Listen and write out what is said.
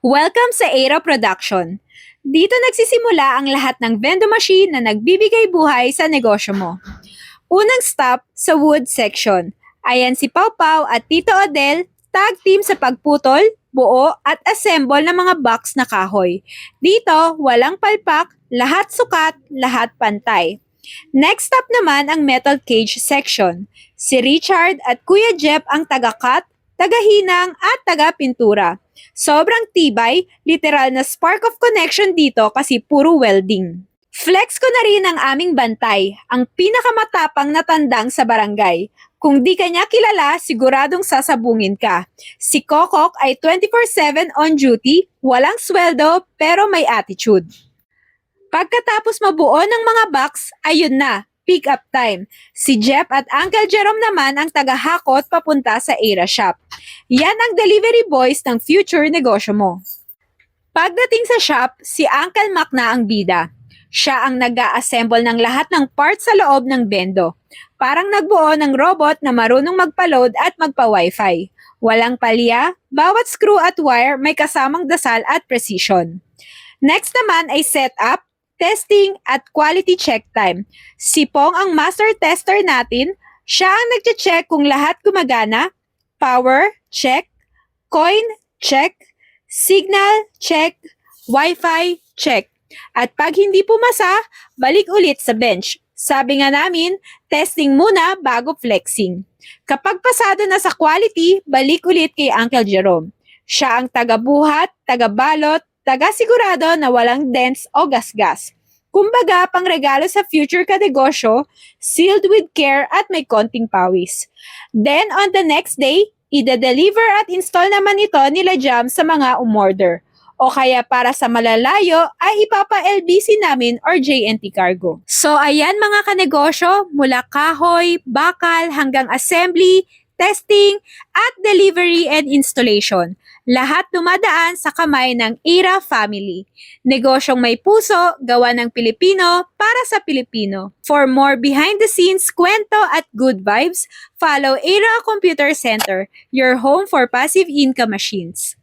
Welcome sa Aero Production. Dito nagsisimula ang lahat ng vending machine na nagbibigay buhay sa negosyo mo. Unang stop sa wood section. Ayan si Pau Pau at Tito Odel, tag team sa pagputol, buo at assemble ng mga box na kahoy. Dito, walang palpak, lahat sukat, lahat pantay. Next stop naman ang metal cage section. Si Richard at Kuya Jeff ang taga-cut, taga-hinang at taga-pintura. Sobrang tibay, literal na spark of connection dito kasi puro welding. Flex ko na rin ang aming bantay, ang pinakamatapang na tandang sa barangay. Kung di ka niya kilala, siguradong sasabungin ka. Si Kokok ay 24/7 on duty, walang sweldo pero may attitude. Pagkatapos mabuo ng mga box, ayun na, pick up time. Si Jeff at Uncle Jerome naman ang tagahakot papunta sa Era Shop. Yan ang delivery boys ng future negosyo mo. Pagdating sa shop, si Uncle Mac na ang bida. Siya ang nag-a-assemble ng lahat ng parts sa loob ng bendo. Parang nagbuo ng robot na marunong magpa-load at magpa-wifi. Walang palya, bawat screw at wire may kasamang dasal at precision. Next naman ay setup, testing at quality check time. Si Pong ang master tester natin. Siya ang nagche-check kung lahat gumagana. Power, check. Coin, check. Signal, check. Wi-Fi, check. At pag hindi pumasa, balik ulit sa bench. Sabi nga namin, testing muna bago flexing. Kapag pasado na sa quality, balik ulit kay Uncle Jerome. Siya ang taga-buhat, taga-balot, taga-sigurado na walang dents o gasgas. Kumbaga, pang regalo sa future ka-negosyo, sealed with care at may konting pawis. Then, on the next day, ida-deliver at install naman ito nila Jam sa mga umorder. O kaya para sa malalayo, ay ipapa-LBC namin or JNT Cargo. So, ayan mga ka-negosyo, mula kahoy, bakal, hanggang assembly, testing, at delivery and installation. Lahat dumadaan sa kamay ng Era Family. Negosyong may puso, gawa ng Pilipino para sa Pilipino. For more behind-the-scenes kwento at good vibes, follow Era Computer Center, your home for passive income machines.